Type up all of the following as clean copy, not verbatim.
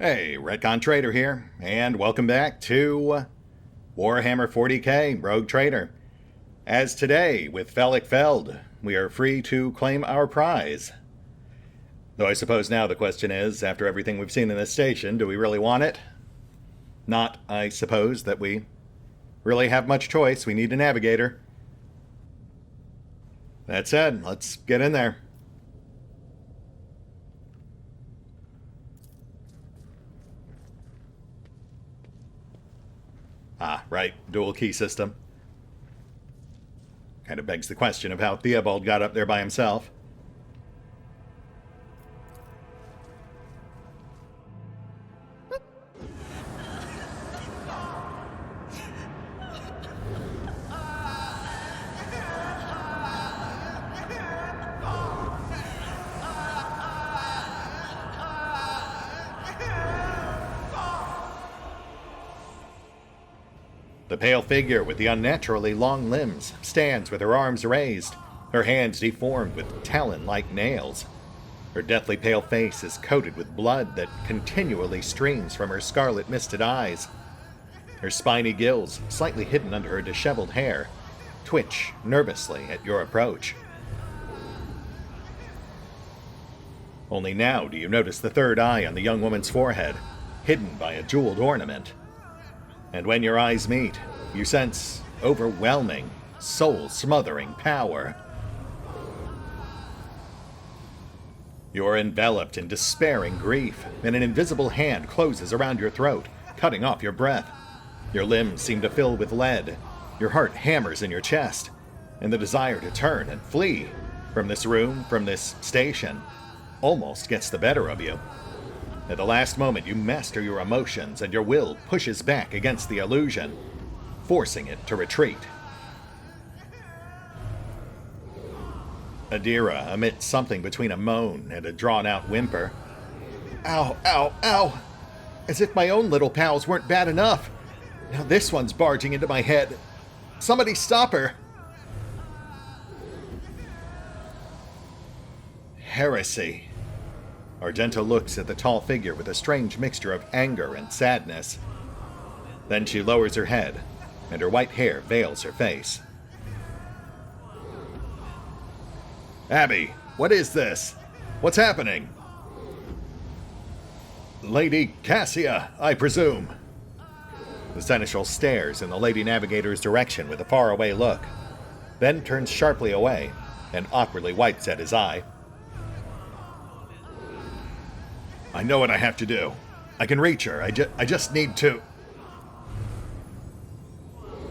Hey, RetconRaider here, and welcome back to Warhammer 40k Rogue Trader. As today, with Felic Feld, we are free to claim our prize. Though I suppose now the question is, after everything we've seen in this station, do we really want it? Not, I suppose, that we really have much choice. We need a navigator. That said, let's get in there. Ah, right. Dual key system. Kind of begs the question of how Theobald got up there by himself. The pale figure with the unnaturally long limbs stands with her arms raised, her hands deformed with talon-like nails. Her deathly pale face is coated with blood that continually streams from her scarlet-misted eyes. Her spiny gills, slightly hidden under her disheveled hair, twitch nervously at your approach. Only now do you notice the third eye on the young woman's forehead, hidden by a jeweled ornament. And when your eyes meet, you sense overwhelming, soul-smothering power. You're enveloped in despairing grief, and an invisible hand closes around your throat, cutting off your breath. Your limbs seem to fill with lead, your heart hammers in your chest, and the desire to turn and flee from this room, from this station, almost gets the better of you. At the last moment, you master your emotions, and your will pushes back against the illusion, forcing it to retreat. Adira emits something between a moan and a drawn-out whimper. Ow, ow, ow! As if my own little pals weren't bad enough. Now this one's barging into my head. Somebody stop her! Heresy. Argenta looks at the tall figure with a strange mixture of anger and sadness. Then she lowers her head, and her white hair veils her face. Abby, what is this? What's happening? Lady Cassia, I presume. The seneschal stares in the Lady Navigator's direction with a faraway look, then turns sharply away and awkwardly wipes at his eye. I know what I have to do. I can reach her. I just need to...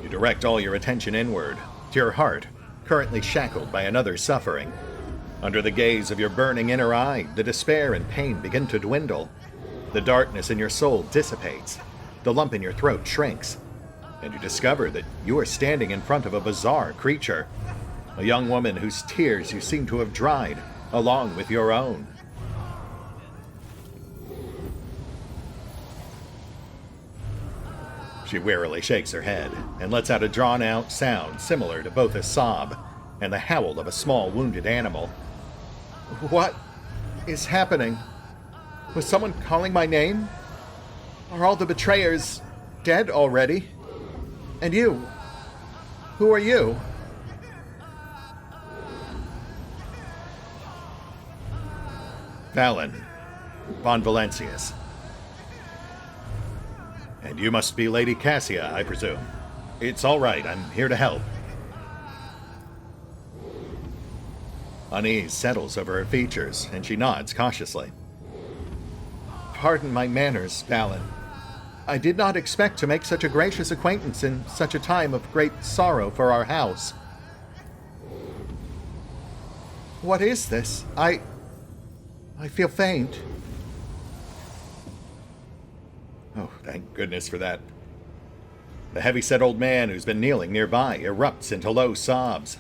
You direct all your attention inward, to your heart, currently shackled by another suffering. Under the gaze of your burning inner eye, the despair and pain begin to dwindle. The darkness in your soul dissipates. The lump in your throat shrinks. And you discover that you are standing in front of a bizarre creature. A young woman whose tears you seem to have dried, along with your own. She wearily shakes her head and lets out a drawn-out sound similar to both a sob and the howl of a small wounded animal. What is happening? Was someone calling my name? Are all the betrayers dead already? And you? Who are you? Valen von Valencius. And you must be Lady Cassia, I presume. It's all right, I'm here to help. Unease settles over her features, and she nods cautiously. Pardon my manners, Valen. I did not expect to make such a gracious acquaintance in such a time of great sorrow for our house. What is this? I feel faint. Oh, thank goodness for that. The heavy-set old man who's been kneeling nearby erupts into low sobs.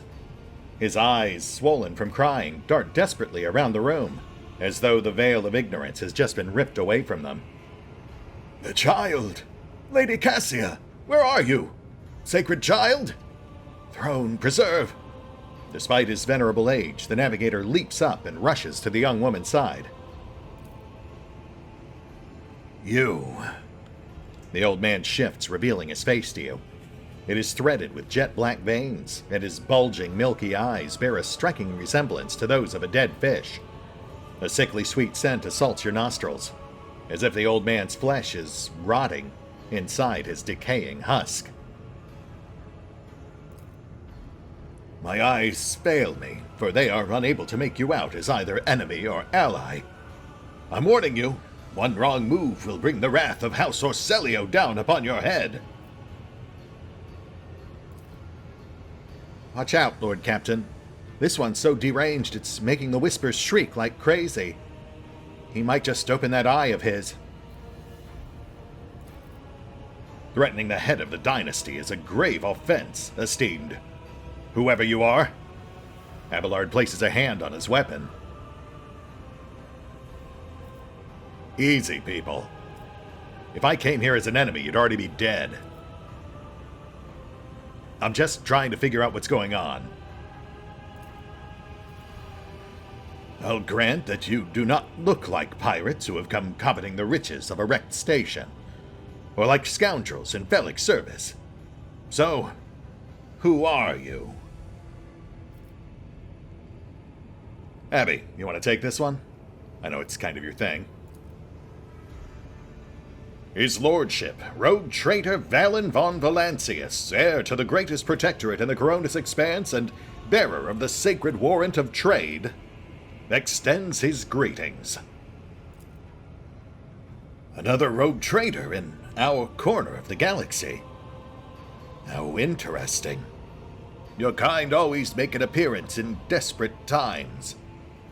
His eyes, swollen from crying, dart desperately around the room, as though the veil of ignorance has just been ripped away from them. The child! Lady Cassia! Where are you? Sacred child? Throne preserve! Despite his venerable age, the navigator leaps up and rushes to the young woman's side. You. The old man shifts, revealing his face to you. It is threaded with jet-black veins, and his bulging, milky eyes bear a striking resemblance to those of a dead fish. A sickly sweet scent assaults your nostrils, as if the old man's flesh is rotting inside his decaying husk. My eyes fail me, for they are unable to make you out as either enemy or ally. I'm warning you, one wrong move will bring the wrath of House Exsellsior down upon your head. Watch out, Lord Captain. This one's so deranged it's making the whispers shriek like crazy. He might just open that eye of his. Threatening the head of the dynasty is a grave offense, esteemed. Whoever you are. Abelard places a hand on his weapon. Easy, people. If I came here as an enemy, you'd already be dead. I'm just trying to figure out what's going on. I'll grant that you do not look like pirates who have come coveting the riches of a wrecked station, or like scoundrels in Felic's service. So, who are you? Abby, you want to take this one? I know it's kind of your thing. His Lordship, Rogue Traitor Valen von Valancius, heir to the greatest protectorate in the Coronis Expanse and bearer of the sacred warrant of trade, extends his greetings. Another rogue trader in our corner of the galaxy. How interesting. Your kind always make an appearance in desperate times,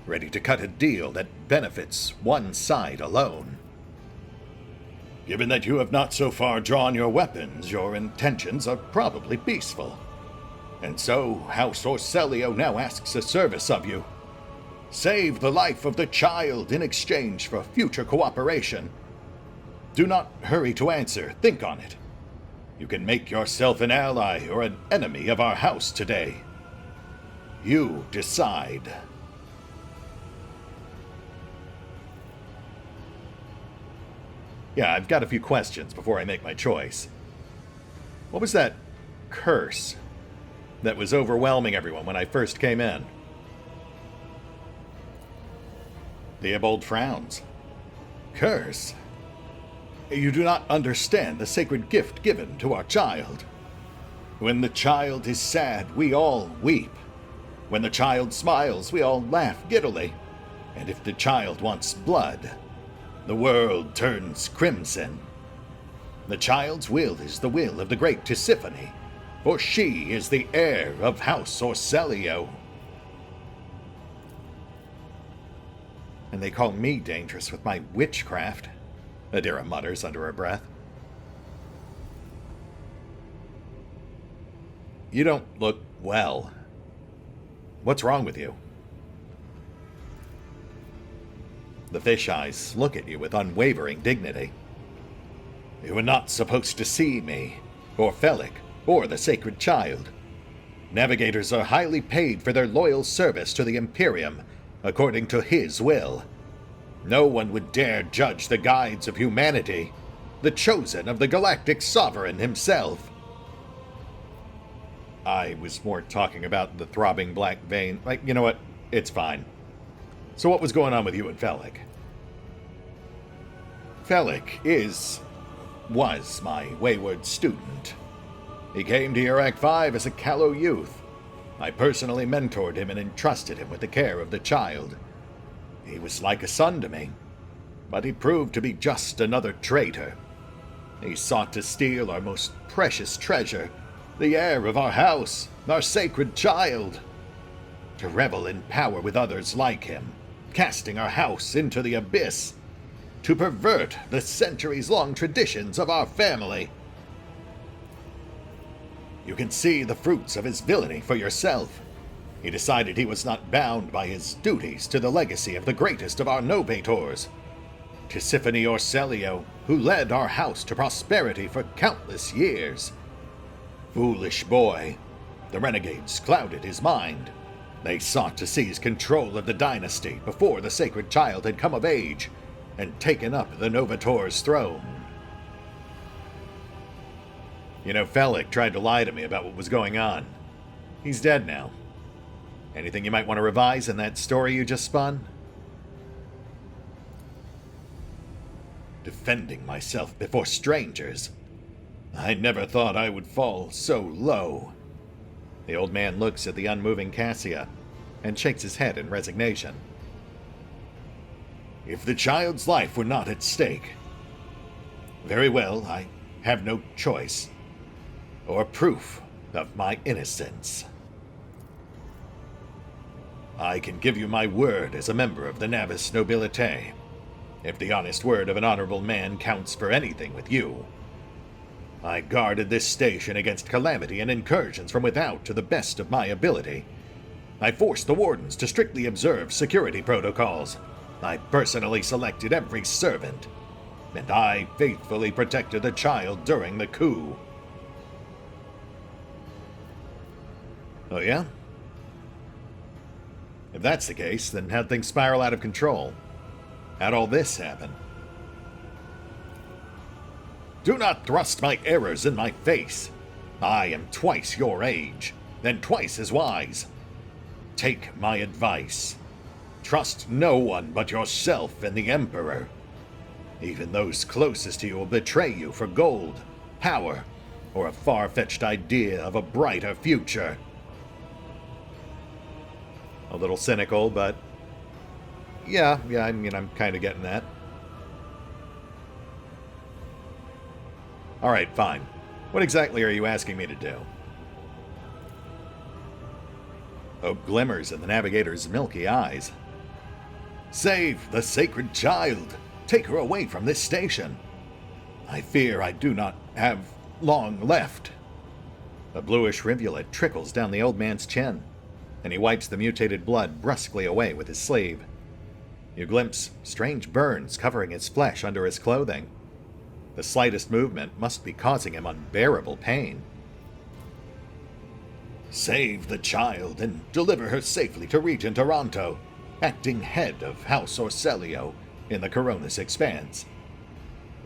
ready to cut a deal that benefits one side alone. Given that you have not so far drawn your weapons, your intentions are probably peaceful. And so, House Exsellsior now asks a service of you. Save the life of the child in exchange for future cooperation. Do not hurry to answer, think on it. You can make yourself an ally or an enemy of our house today. You decide. Yeah, I've got a few questions before I make my choice. What was that curse that was overwhelming everyone when I first came in? Theobald frowns. Curse? You do not understand the sacred gift given to our child. When the child is sad, we all weep. When the child smiles, we all laugh giddily. And if the child wants blood, the world turns crimson. The child's will is the will of the great Tisiphone, for she is the heir of House Exsellsior. And they call me dangerous with my witchcraft, Adira mutters under her breath. You don't look well. What's wrong with you? The fish eyes look at you with unwavering dignity. You were not supposed to see me, or Felic, or the sacred child. Navigators are highly paid for their loyal service to the Imperium, according to his will. No one would dare judge the guides of humanity, the chosen of the galactic sovereign himself. I was more talking about the throbbing black vein. You know what? It's fine. So what was going on with you and Felic? Felic was my wayward student. He came to Iraq 5 as a callow youth. I personally mentored him and entrusted him with the care of the child. He was like a son to me, but he proved to be just another traitor. He sought to steal our most precious treasure, the heir of our house, our sacred child, to revel in power with others like him, casting our house into the abyss, to pervert the centuries-long traditions of our family. You can see the fruits of his villainy for yourself. He decided he was not bound by his duties to the legacy of the greatest of our novators, Tisiphone Exsellsior, who led our house to prosperity for countless years. Foolish boy. The renegades clouded his mind. They sought to seize control of the dynasty before the sacred child had come of age, and taken up the Novator's throne. You know, Felik tried to lie to me about what was going on. He's dead now. Anything you might want to revise in that story you just spun? Defending myself before strangers. I never thought I would fall so low. The old man looks at the unmoving Cassia and shakes his head in resignation. If the child's life were not at stake, very well, I have no choice or proof of my innocence. I can give you my word as a member of the Navis Nobilite, if the honest word of an honorable man counts for anything with you. I guarded this station against calamity and incursions from without to the best of my ability. I forced the wardens to strictly observe security protocols. I personally selected every servant, and I faithfully protected the child during the coup. Oh yeah? If that's the case, then how'd things spiral out of control? How'd all this happen? Do not thrust my errors in my face. I am twice your age, and twice as wise. Take my advice. Trust no one but yourself and the Emperor. Even those closest to you will betray you for gold, power, or a far-fetched idea of a brighter future. A little cynical, but yeah, I mean, I'm kind of getting that. Alright, fine. What exactly are you asking me to do? Hope glimmers in the navigator's milky eyes. Save the sacred child. Take her away from this station. I fear I do not have long left. A bluish rivulet trickles down the old man's chin, and he wipes the mutated blood brusquely away with his sleeve. You glimpse strange burns covering his flesh under his clothing. The slightest movement must be causing him unbearable pain. Save the child and deliver her safely to Regent Aranto, acting head of House Orselio in the Coronis Expanse.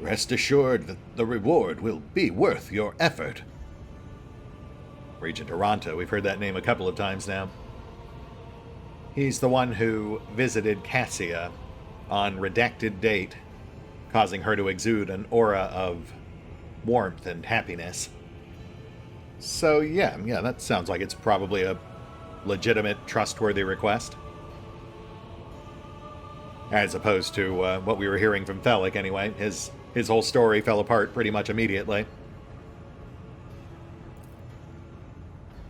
Rest assured that the reward will be worth your effort. Regent Aranto, we've heard that name a couple of times now. He's the one who visited Cassia on redacted date, causing her to exude an aura of warmth and happiness. So yeah, that sounds like it's probably a legitimate, trustworthy request. As opposed to what we were hearing from Felik anyway. His whole story fell apart pretty much immediately.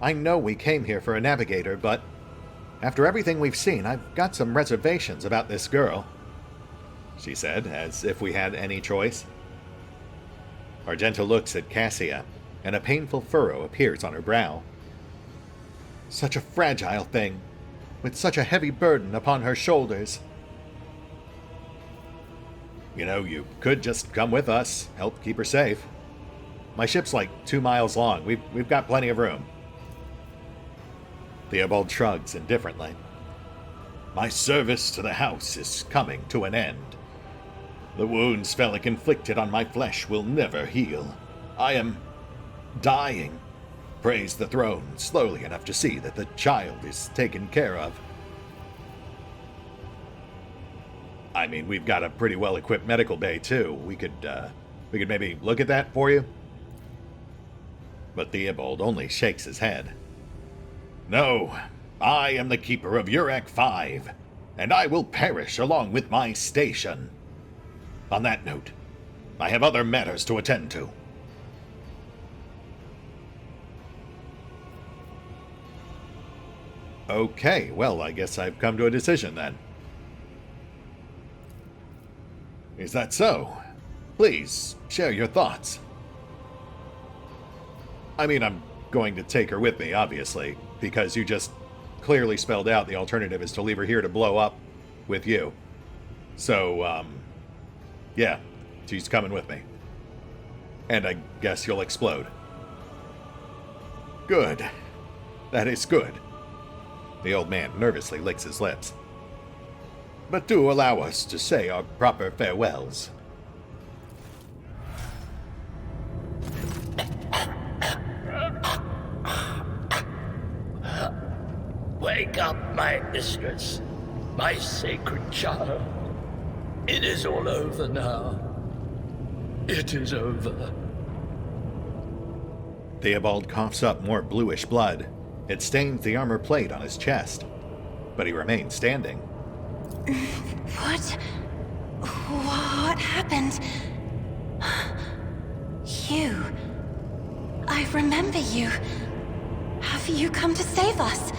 I know we came here for a navigator, but after everything we've seen, I've got some reservations about this girl, she said, as if we had any choice. Argenta looks at Cassia, and a painful furrow appears on her brow. Such a fragile thing, with such a heavy burden upon her shoulders. You know, you could just come with us, help keep her safe. My ship's like 2 miles long. We've got plenty of room. Theobald shrugs indifferently. My service to the house is coming to an end. The wounds Felik inflicted on my flesh will never heal. I am dying. Praise the throne slowly enough to see that the child is taken care of. I mean, we've got a pretty well-equipped medical bay, too. We could maybe look at that for you. But Theobald only shakes his head. No, I am the keeper of Urek 5, and I will perish along with my station. On that note, I have other matters to attend to. Okay, well, I guess I've come to a decision then. Is that so? Please, share your thoughts. I mean, I'm going to take her with me, obviously, because you just clearly spelled out the alternative is to leave her here to blow up with you. So, yeah, she's coming with me. And I guess you'll explode. Good. That is good. The old man nervously licks his lips. but do allow us to say our proper farewells. Wake up, my mistress, my sacred child. It is all over now. It is over. Theobald coughs up more bluish blood. It stains the armor plate on his chest, but he remains standing. What happened? You. I remember you. Have you come to save us?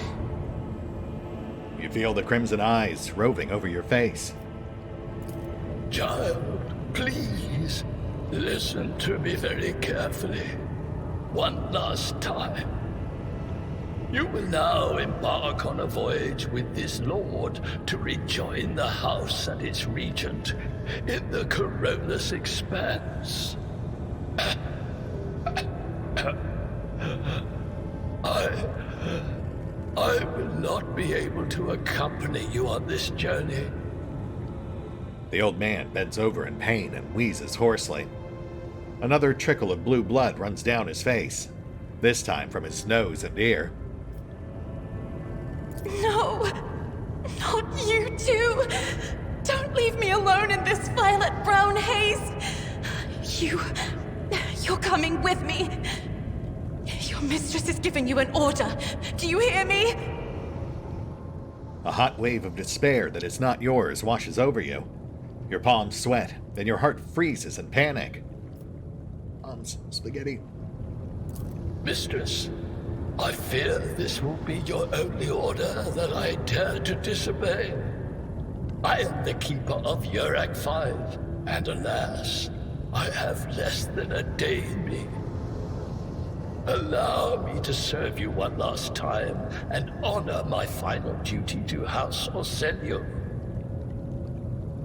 You feel the crimson eyes roving over your face. Child, please, listen to me very carefully. One last time. You will now embark on a voyage with this lord to rejoin the house and its regent in the Corollas Expanse. I will not be able to accompany you on this journey. The old man bends over in pain and wheezes hoarsely. Another trickle of blue blood runs down his face, this time from his nose and ear. No! Not you too! Don't leave me alone in this violet-brown haze! You're coming with me! Your mistress is giving you an order. Do you hear me? A hot wave of despair that is not yours washes over you. Your palms sweat, then your heart freezes in panic. Spaghetti. Mistress, I fear this will be your only order that I dare to disobey. I am the keeper of Yurak 5, and alas, I have less than a day in me. Allow me to serve you one last time and honor my final duty to House Orselio.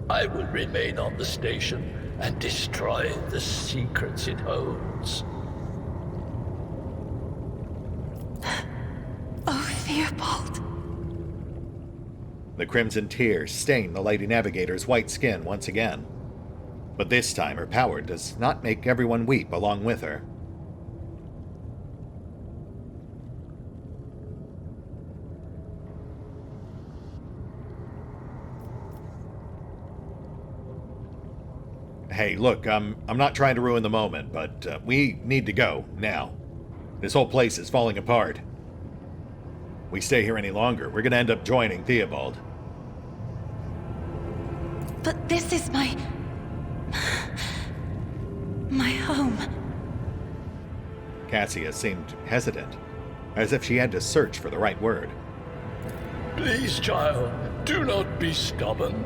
I will remain on the station and destroy the secrets it holds. Oh, Theobald. The crimson tears stain the Lady Navigator's white skin once again. But this time her power does not make everyone weep along with her. Hey, look, I'm not trying to ruin the moment, but we need to go, now. This whole place is falling apart. We stay here any longer, we're gonna end up joining Theobald. But this is my home. Cassia seemed hesitant, as if she had to search for the right word. Please, child, do not be stubborn.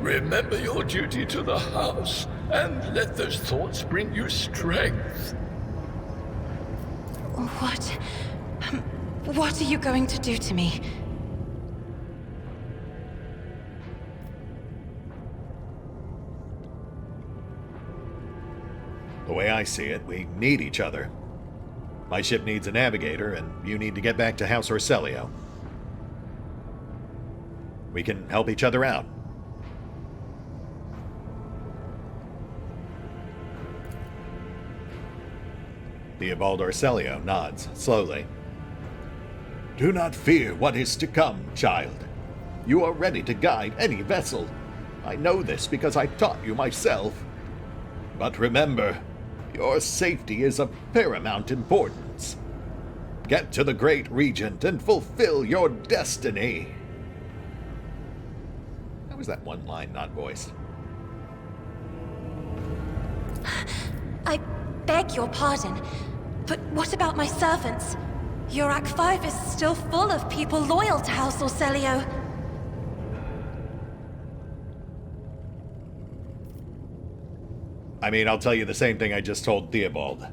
Remember your duty to the house, and let those thoughts bring you strength. What are you going to do to me? The way I see it, we need each other. My ship needs a navigator, and you need to get back to House Orselio. We can help each other out. Theobald Orselio nods slowly. Do not fear what is to come, child. You are ready to guide any vessel. I know this because I taught you myself. But remember, your safety is of paramount importance. Get to the Great Regent and fulfill your destiny. How was that one line not voiced? I beg your pardon, but what about my servants? Yurak 5 is still full of people loyal to House Orselio. I mean, I'll tell you the same thing I just told Theobald.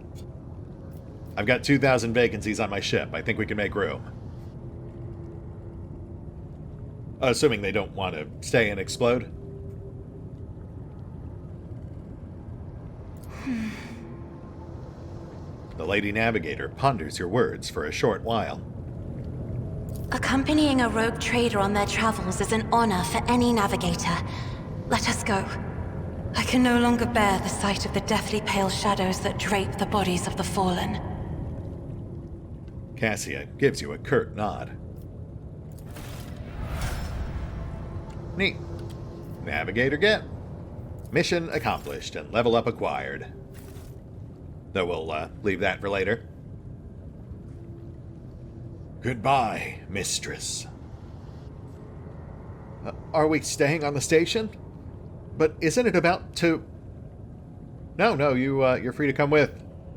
I've got 2,000 vacancies on my ship. I think we can make room. Assuming they don't want to stay and explode. The Lady Navigator ponders your words for a short while. Accompanying a rogue trader on their travels is an honor for any navigator. Let us go. I can no longer bear the sight of the deathly pale shadows that drape the bodies of the fallen. Cassia gives you a curt nod. Neat. Navigator get. Mission accomplished and level up acquired. Though we'll leave that for later. Goodbye, mistress. Are we staying on the station? But isn't it about to... No, you're free to come with.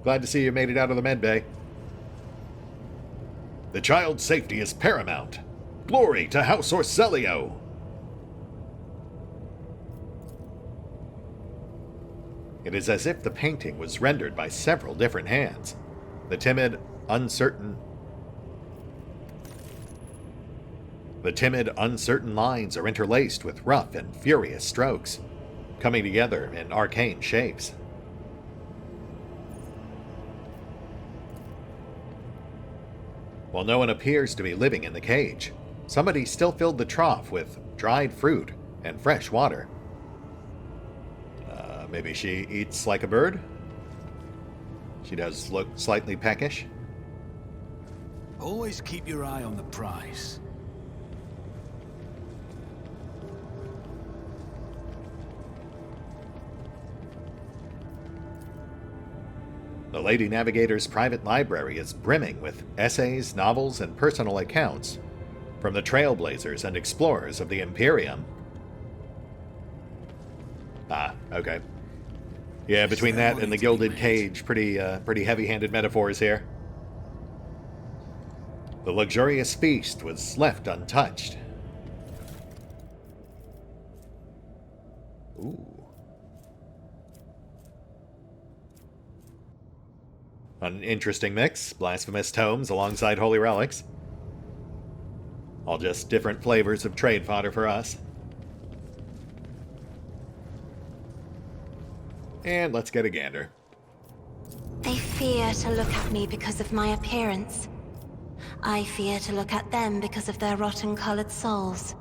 Glad to see you made it out of the medbay. The child's safety is paramount. Glory to House Exsellsior! It is as if the painting was rendered by several different hands. The timid, uncertain lines are interlaced with rough and furious strokes, coming together in arcane shapes. While no one appears to be living in the cage, somebody still filled the trough with dried fruit and fresh water. Maybe she eats like a bird? She does look slightly peckish. Always keep your eye on the prize. The Lady Navigator's private library is brimming with essays, novels, and personal accounts from the trailblazers and explorers of the Imperium. Ah, okay. Yeah, between that and the Gilded Cage, pretty heavy-handed metaphors here. The luxurious feast was left untouched. Ooh. An interesting mix, blasphemous tomes alongside holy relics. All just different flavors of trade fodder for us. And let's get a gander. They fear to look at me because of my appearance. I fear to look at them because of their rotten-colored souls.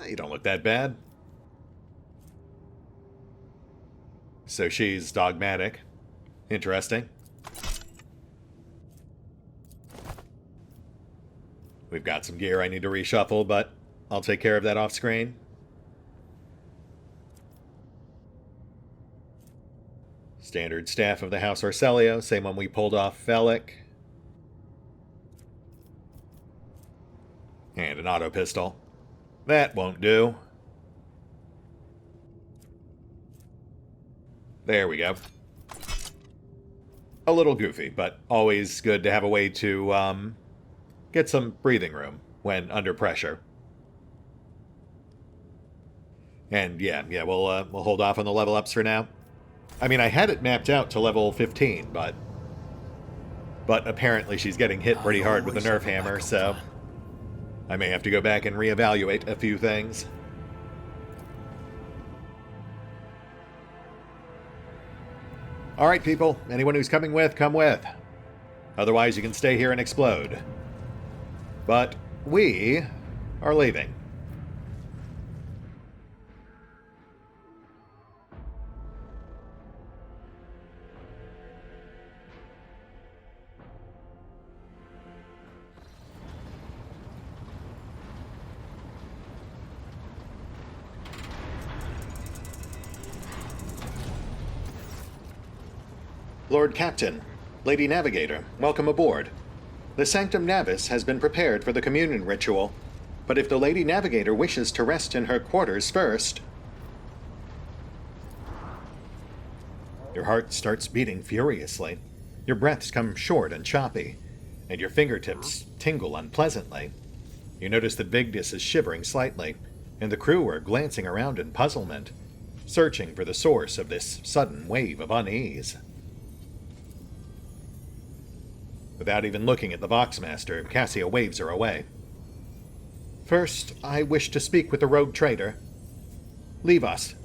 You don't look that bad. So she's dogmatic. Interesting. We've got some gear I need to reshuffle, but I'll take care of that off screen. Standard staff of the House Exsellsior, same one we pulled off Felic. And an auto pistol. That won't do. There we go. A little goofy, but always good to have a way to get some breathing room when under pressure. And yeah, we'll hold off on the level ups for now. I mean, I had it mapped out to level 15, but apparently she's getting hit pretty hard with the nerf hammer, so I may have to go back and reevaluate a few things. Alright, people. Anyone who's coming with, come with. Otherwise, you can stay here and explode. But we are leaving. Lord Captain, Lady Navigator, welcome aboard. The Sanctum Navis has been prepared for the communion ritual, but if the Lady Navigator wishes to rest in her quarters first... Your heart starts beating furiously. Your breaths come short and choppy, and your fingertips tingle unpleasantly. You notice that Vigdis is shivering slightly, and the crew are glancing around in puzzlement, searching for the source of this sudden wave of unease. Without even looking at the Voxmaster, Cassia waves her away. First, I wish to speak with the rogue trader. Leave us.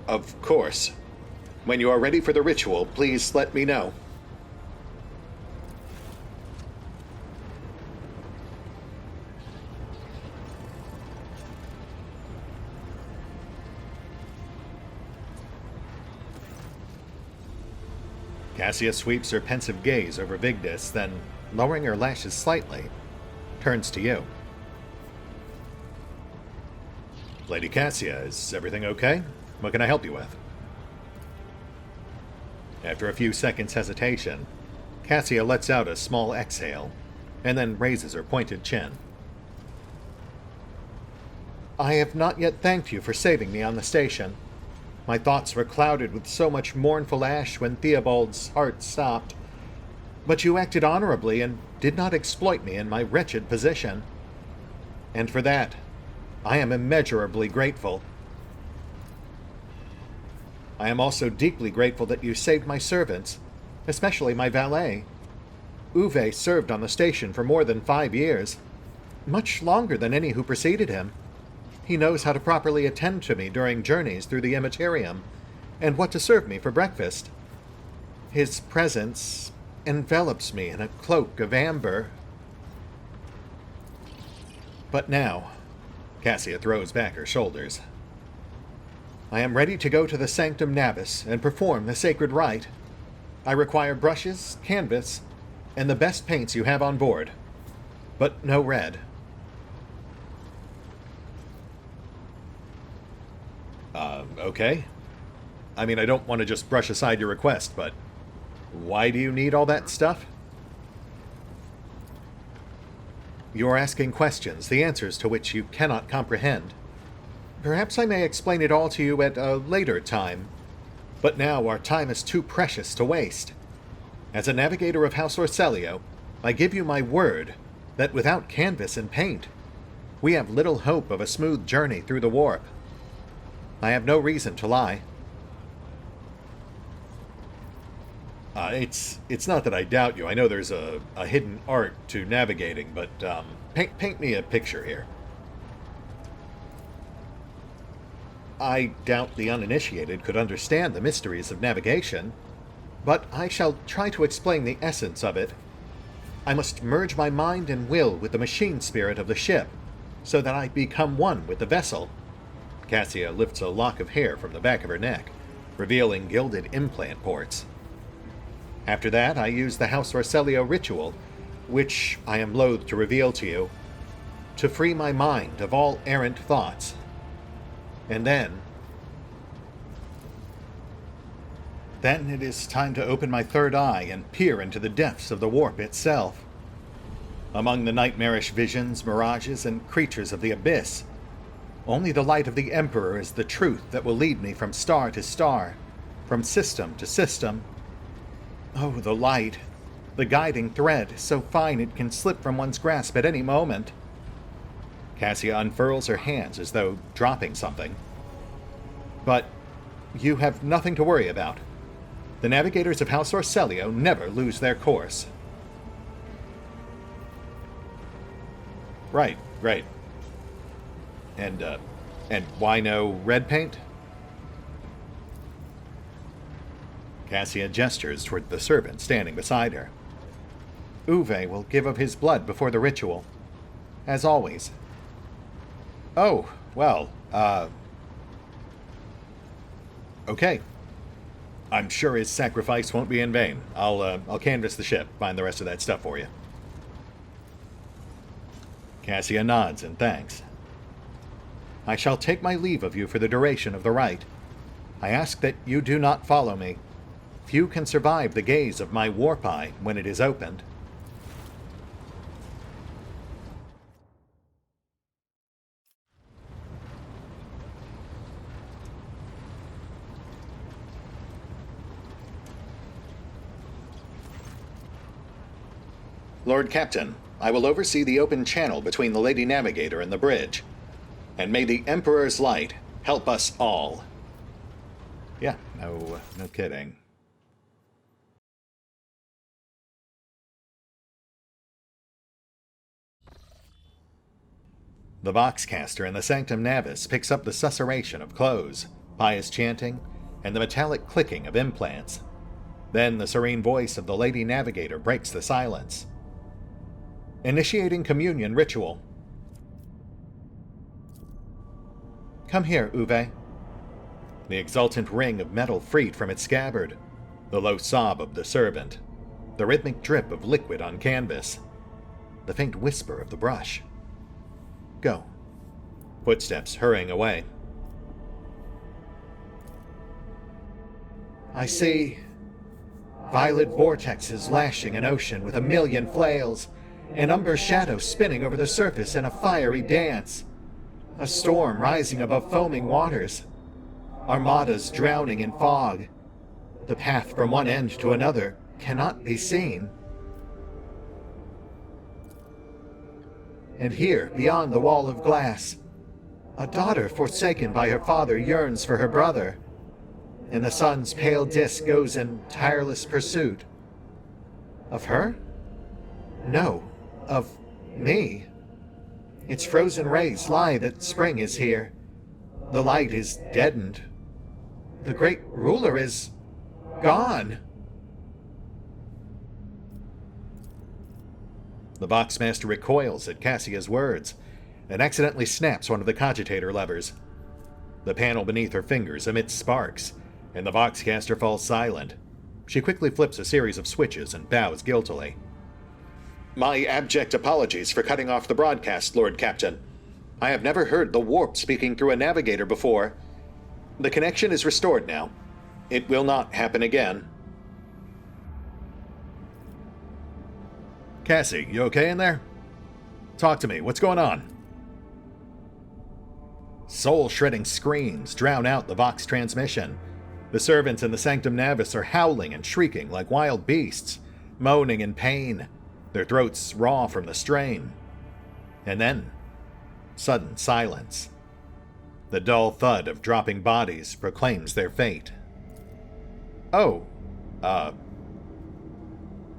Of course. When you are ready for the ritual, please let me know. Cassia sweeps her pensive gaze over Vigdis, then, lowering her lashes slightly, turns to you. Lady Cassia, is everything okay? What can I help you with? After a few seconds' hesitation, Cassia lets out a small exhale, and then raises her pointed chin. I have not yet thanked you for saving me on the station. My thoughts were clouded with so much mournful ash when Theobald's heart stopped. But you acted honorably and did not exploit me in my wretched position. And for that, I am immeasurably grateful. I am also deeply grateful that you saved my servants, especially my valet. Uwe served on the station for more than 5 years, much longer than any who preceded him. He knows how to properly attend to me during journeys through the Immaterium, and what to serve me for breakfast. His presence envelops me in a cloak of amber. But now, Cassia throws back her shoulders. I am ready to go to the Sanctum Navis and perform the sacred rite. I require brushes, canvas, and the best paints you have on board, but no red. Okay. I mean, I don't want to just brush aside your request, but why do you need all that stuff? You're asking questions, the answers to which you cannot comprehend. Perhaps I may explain it all to you at a later time, but now our time is too precious to waste. As a navigator of House Orselio, I give you my word that without canvas and paint, we have little hope of a smooth journey through the warp. I have no reason to lie. It's not that I doubt you. I know there's a hidden art to navigating, but paint me a picture here. I doubt the uninitiated could understand the mysteries of navigation, but I shall try to explain the essence of it. I must merge my mind and will with the machine spirit of the ship, so that I become one with the vessel. Cassia lifts a lock of hair from the back of her neck, revealing gilded implant ports. After that, I use the House Orselio ritual, which I am loath to reveal to you, to free my mind of all errant thoughts. And then it is time to open my third eye and peer into the depths of the warp itself. Among the nightmarish visions, mirages, and creatures of the abyss, only the light of the Emperor is the truth that will lead me from star to star, from system to system. Oh, the light, the guiding thread, so fine it can slip from one's grasp at any moment. Cassia unfurls her hands as though dropping something. But you have nothing to worry about. The navigators of House Orselio never lose their course. Right. And why no red paint? Cassia gestures toward the servant standing beside her. Uwe will give of his blood before the ritual, as always. Oh, well, okay. I'm sure his sacrifice won't be in vain. I'll canvass the ship, find the rest of that stuff for you. Cassia nods and thanks. I shall take my leave of you for the duration of the rite. I ask that you do not follow me. Few can survive the gaze of my warp eye when it is opened. Lord Captain, I will oversee the open channel between the Lady Navigator and the bridge. And may the Emperor's light help us all. Yeah, no kidding. The Voxcaster in the Sanctum Navis picks up the susurration of clothes, pious chanting, and the metallic clicking of implants. Then the serene voice of the Lady Navigator breaks the silence. Initiating communion ritual. Come here, Uwe. The exultant ring of metal freed from its scabbard. The low sob of the servant. The rhythmic drip of liquid on canvas. The faint whisper of the brush. Go. Footsteps hurrying away. I see violet vortexes lashing an ocean with a million flails, an umber shadow spinning over the surface in a fiery dance, a storm rising above foaming waters, armadas drowning in fog. The path from one end to another cannot be seen. And here, beyond the wall of glass, a daughter forsaken by her father yearns for her brother, and the sun's pale disk goes in tireless pursuit. Of her? No, of me. Its frozen rays lie that spring is here. The light is deadened. The great ruler is gone. The Voxmaster recoils at Cassia's words and accidentally snaps one of the cogitator levers. The panel beneath her fingers emits sparks, and the Voxcaster falls silent. She quickly flips a series of switches and bows guiltily. My abject apologies for cutting off the broadcast, Lord Captain. I have never heard the warp speaking through a navigator before. The connection is restored now. It will not happen again. Cassie, you okay in there? Talk to me. What's going on? Soul-shredding screams drown out the Vox transmission. The servants in the Sanctum Navis are howling and shrieking like wild beasts, moaning in pain, their throats raw from the strain. And then, sudden silence. The dull thud of dropping bodies proclaims their fate.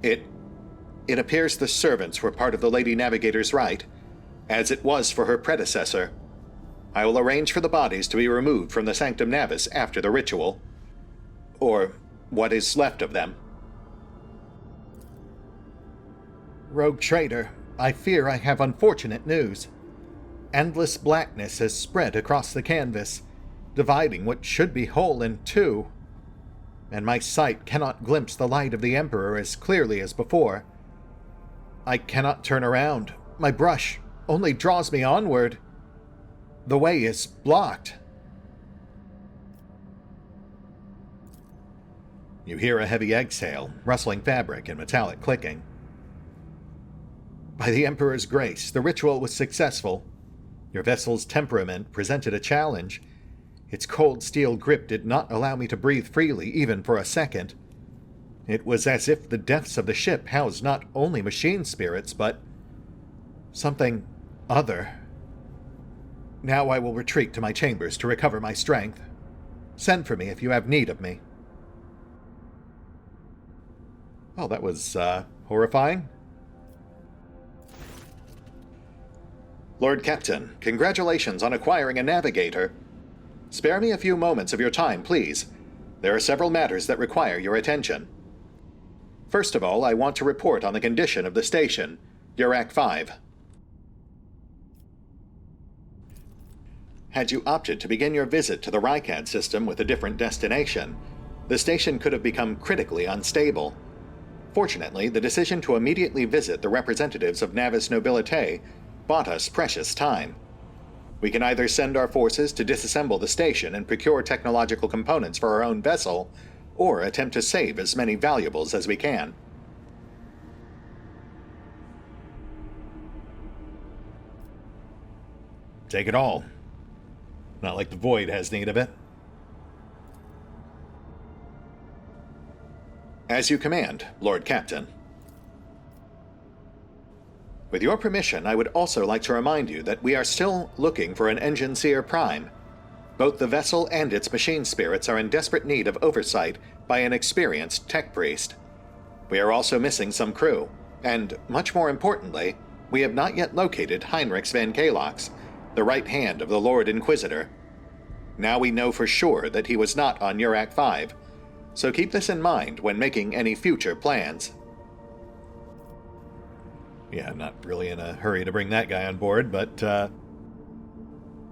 It appears the servants were part of the Lady Navigator's rite, as it was for her predecessor. I will arrange for the bodies to be removed from the Sanctum Navis after the ritual. Or what is left of them. Rogue Trader, I fear I have unfortunate news. Endless blackness has spread across the canvas, dividing what should be whole in two, and my sight cannot glimpse the light of the Emperor as clearly as before. I cannot turn around. My brush only draws me onward. The way is blocked. You hear a heavy exhale, rustling fabric, and metallic clicking. By the Emperor's grace, the ritual was successful. Your vessel's temperament presented a challenge. Its cold steel grip did not allow me to breathe freely, even for a second. It was as if the depths of the ship housed not only machine spirits, but something other. Now I will retreat to my chambers to recover my strength. Send for me if you have need of me. Well, that was, horrifying. Lord Captain, congratulations on acquiring a navigator. Spare me a few moments of your time, please. There are several matters that require your attention. First of all, I want to report on the condition of the station, Urak 5. Had you opted to begin your visit to the Rykad system with a different destination, the station could have become critically unstable. Fortunately, the decision to immediately visit the representatives of Navis Nobilite bought us precious time. We can either send our forces to disassemble the station and procure technological components for our own vessel, or attempt to save as many valuables as we can. Take it all. Not like the Void has need of it. As you command, Lord Captain. With your permission, I would also like to remind you that we are still looking for an Enginseer Prime. Both the vessel and its machine spirits are in desperate need of oversight by an experienced tech priest. We are also missing some crew, and, much more importantly, we have not yet located Heinrichs van Kalox, the right hand of the Lord Inquisitor. Now we know for sure that he was not on Urak 5, so keep this in mind when making any future plans. Yeah, I'm not really in a hurry to bring that guy on board, but,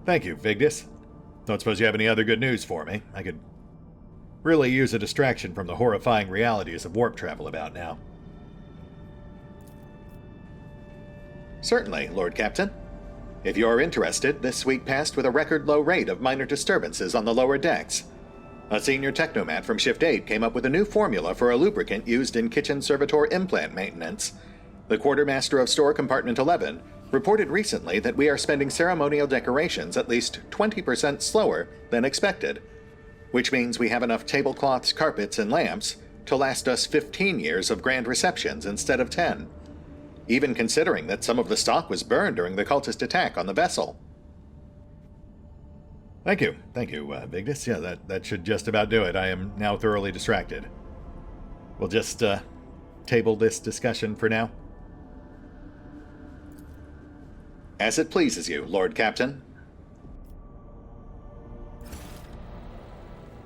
thank you, Vigdis. Don't suppose you have any other good news for me. I could Really use a distraction from the horrifying realities of warp travel about now. Certainly, Lord Captain. If you are interested, this week passed with a record low rate of minor disturbances on the lower decks. A senior technomat from Shift 8 came up with a new formula for a lubricant used in kitchen servitor implant maintenance. The quartermaster of Store Compartment 11 reported recently that we are spending ceremonial decorations at least 20% slower than expected, which means we have enough tablecloths, carpets, and lamps to last us 15 years of grand receptions instead of 10. Even considering that some of the stock was burned during the cultist attack on the vessel. Thank you, Vigdis. Yeah, that should just about do it. I am now thoroughly distracted. We'll just, table this discussion for now. As it pleases you, Lord Captain.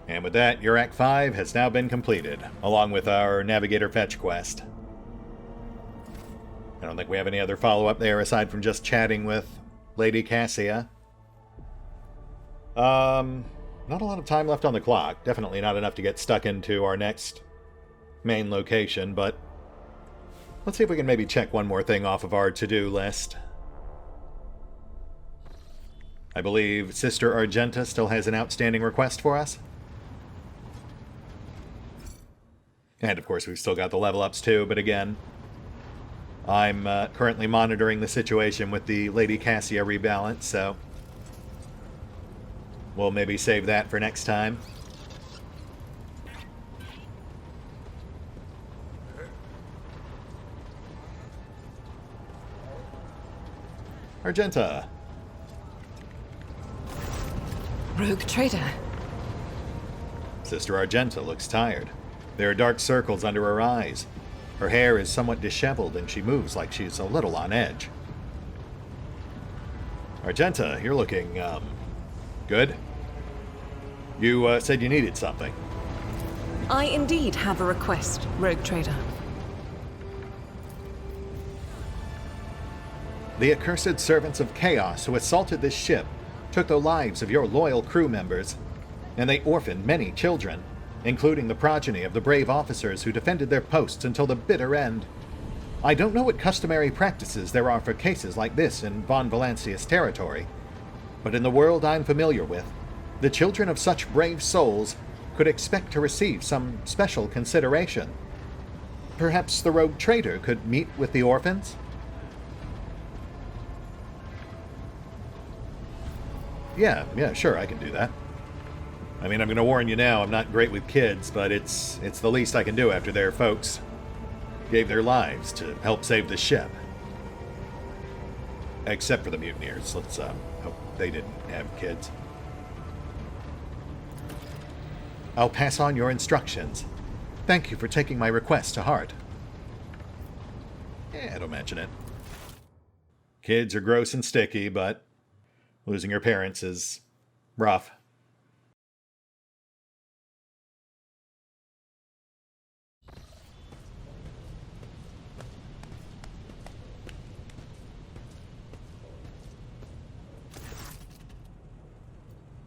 And with that, your Act 5 has now been completed, along with our Navigator Fetch quest. I don't think we have any other follow-up there aside from just chatting with Lady Cassia. Not a lot of time left on the clock. Definitely not enough to get stuck into our next main location, but let's see if we can maybe check one more thing off of our to-do list. I believe Sister Argenta still has an outstanding request for us. And of course we've still got the level ups too, but again, I'm currently monitoring the situation with the Lady Cassia rebalance, so we'll maybe save that for next time. Argenta. Rogue trader. Sister Argenta looks tired. There are dark circles under her eyes. Her hair is somewhat disheveled and she moves like she's a little on edge. Argenta, you're looking, good? You, said you needed something. I indeed have a request, Rogue trader. The accursed servants of chaos who assaulted this ship took the lives of your loyal crew members, and they orphaned many children, including the progeny of the brave officers who defended their posts until the bitter end. I don't know what customary practices there are for cases like this in Von Valancius territory, but in the world I'm familiar with, the children of such brave souls could expect to receive some special consideration. Perhaps the rogue trader could meet with the orphans? Yeah, sure, I can do that. I mean, I'm going to warn you now, I'm not great with kids, but it's the least I can do after their folks gave their lives to help save the ship. Except for the mutineers. Let's hope they didn't have kids. I'll pass on your instructions. Thank you for taking my request to heart. Don't mention it. Kids are gross and sticky, but losing your parents is rough.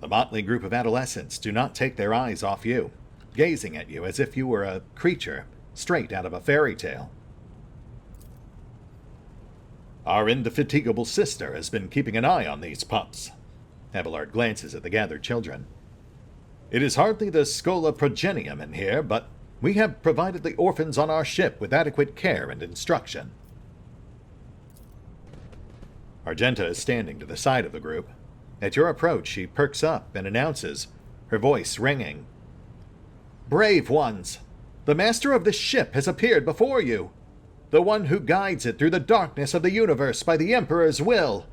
The motley group of adolescents do not take their eyes off you, gazing at you as if you were a creature straight out of a fairy tale. Our indefatigable sister has been keeping an eye on these pups. Abelard glances at the gathered children. It is hardly the Scola Progenium in here, but we have provided the orphans on our ship with adequate care and instruction. Argenta is standing to the side of the group. At your approach, she perks up and announces, her voice ringing. Brave ones! The master of this ship has appeared before you! The one who guides it through the darkness of the universe by the Emperor's will!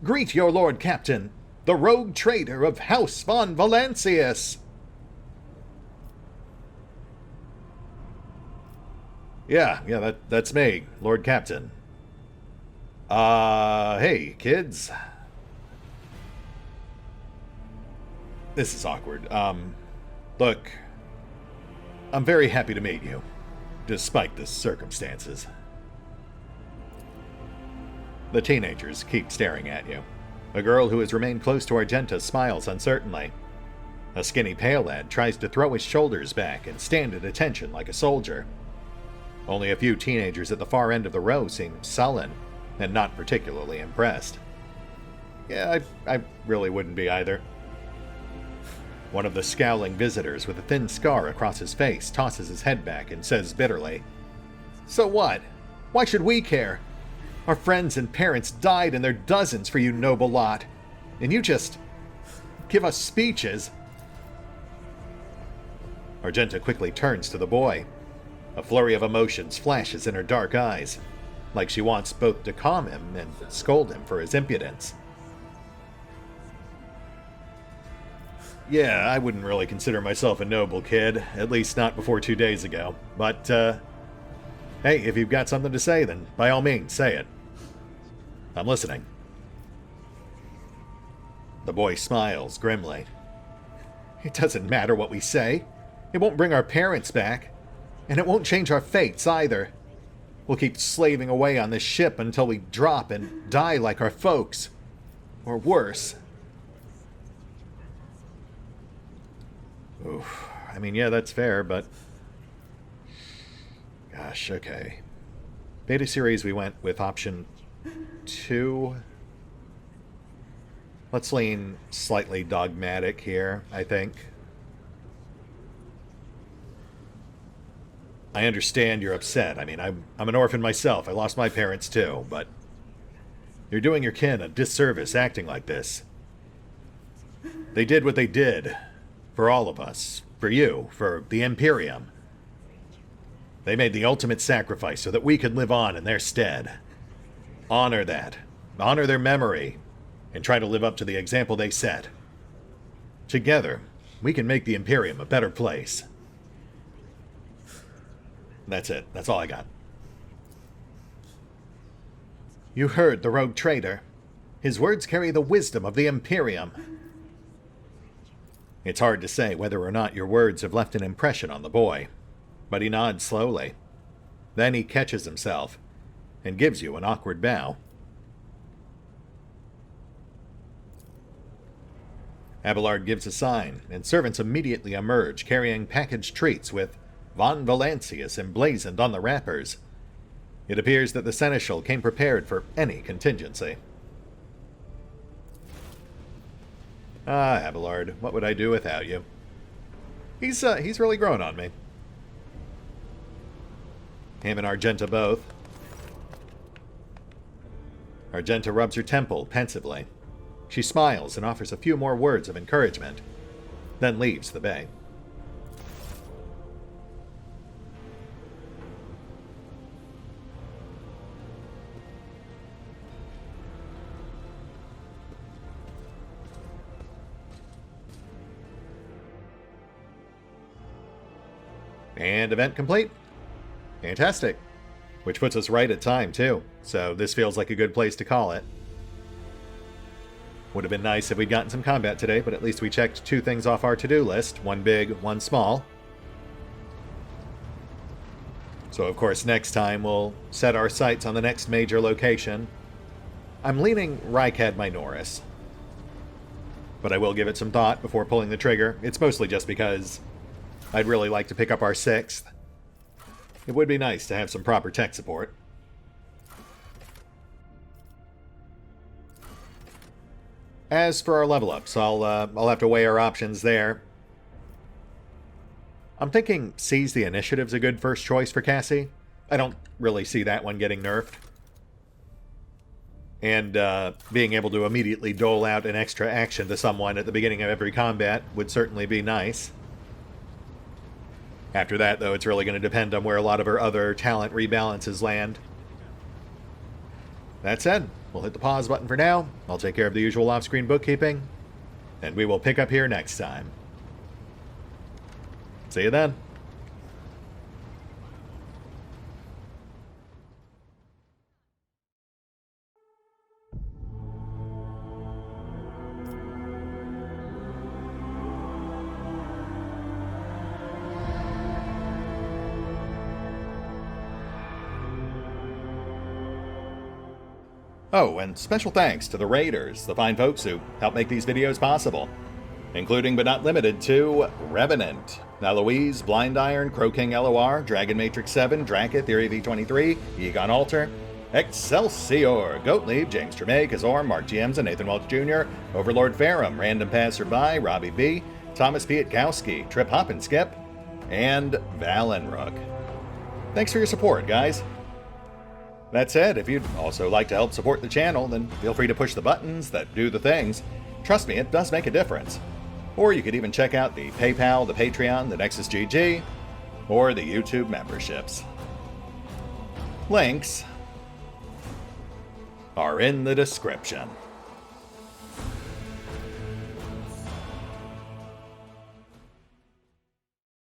Greet your Lord Captain, the rogue trader of House von Valancius! Yeah, that's me, Lord Captain. Hey, kids. This is awkward. Look, I'm very happy to meet you, despite the circumstances. The teenagers keep staring at you. A girl who has remained close to Argenta smiles uncertainly. A skinny pale lad tries to throw his shoulders back and stand at attention like a soldier. Only a few teenagers at the far end of the row seem sullen and not particularly impressed. Yeah, I really wouldn't be either. One of the scowling visitors with a thin scar across his face tosses his head back and says bitterly, "So what? Why should we care? Our friends and parents died in their dozens for you noble lot, and you just give us speeches." Argenta quickly turns to the boy. A flurry of emotions flashes in her dark eyes, like she wants both to calm him and scold him for his impudence. Yeah, I wouldn't really consider myself a noble kid, at least not before 2 days ago. But, hey, if you've got something to say, then by all means, say it. I'm listening. The boy smiles grimly. It doesn't matter what we say. It won't bring our parents back. And it won't change our fates either. We'll keep slaving away on this ship until we drop and die like our folks. Or worse. Oof. I mean, yeah, that's fair, but... Gosh, okay. Beta series, we went with option 2. Let's lean slightly dogmatic here, I think. I understand you're upset. I mean, I'm an orphan myself. I lost my parents too, but... You're doing your kin a disservice acting like this. They did what they did. For all of us. For you. For the Imperium. They made the ultimate sacrifice so that we could live on in their stead. Honor that. Honor their memory. And try to live up to the example they set. Together, we can make the Imperium a better place. That's it. That's all I got. You heard the rogue trader. His words carry the wisdom of the Imperium. It's hard to say whether or not your words have left an impression on the boy, but he nods slowly. Then he catches himself and gives you an awkward bow. Abelard gives a sign, and servants immediately emerge carrying packaged treats with Von Valancius emblazoned on the wrappers. It appears that the Seneschal came prepared for any contingency. Ah, Abelard, what would I do without you? He's really grown on me. Him and Argenta both. Argenta rubs her temple pensively. She smiles and offers a few more words of encouragement, then leaves the bay. And event complete. Fantastic. Which puts us right at time, too. So this feels like a good place to call it. Would have been nice if we'd gotten some combat today, but at least we checked 2 things off our to-do list. One big, one small. So of course next time we'll set our sights on the next major location. I'm leaning Rykad Minoris. But I will give it some thought before pulling the trigger. It's mostly just because I'd really like to pick up our 6th. It would be nice to have some proper tech support. As for our level ups, I'll have to weigh our options there. I'm thinking Seize the Initiative's a good first choice for Cassie. I don't really see that one getting nerfed. And being able to immediately dole out an extra action to someone at the beginning of every combat would certainly be nice. After that, though, it's really going to depend on where a lot of her other talent rebalances land. That said, we'll hit the pause button for now. I'll take care of the usual off-screen bookkeeping, and we will pick up here next time. See you then. Oh, and special thanks to the Raiders, the fine folks who help make these videos possible. including but not limited to Revenant, Alois, Blindiron, CrowkingLoR, Dragon Matrix 7, Drakiith, Theory V23, EgonAlter, Exsellsior, Gottlieb, James Trimmier, Kazorm, Mark Giemza, Nathan Welch Jr., OverlordPherom, RandomPassrby, RobbyB, Tomasz Piątkowski, Triphoppenskip, and Valinrook. Thanks for your support, guys. That said, if you'd also like to help support the channel, then feel free to push the buttons that do the things. Trust me, it does make a difference. Or you could even check out the PayPal, the Patreon, the Nexus GG, or the YouTube memberships. Links are in the description.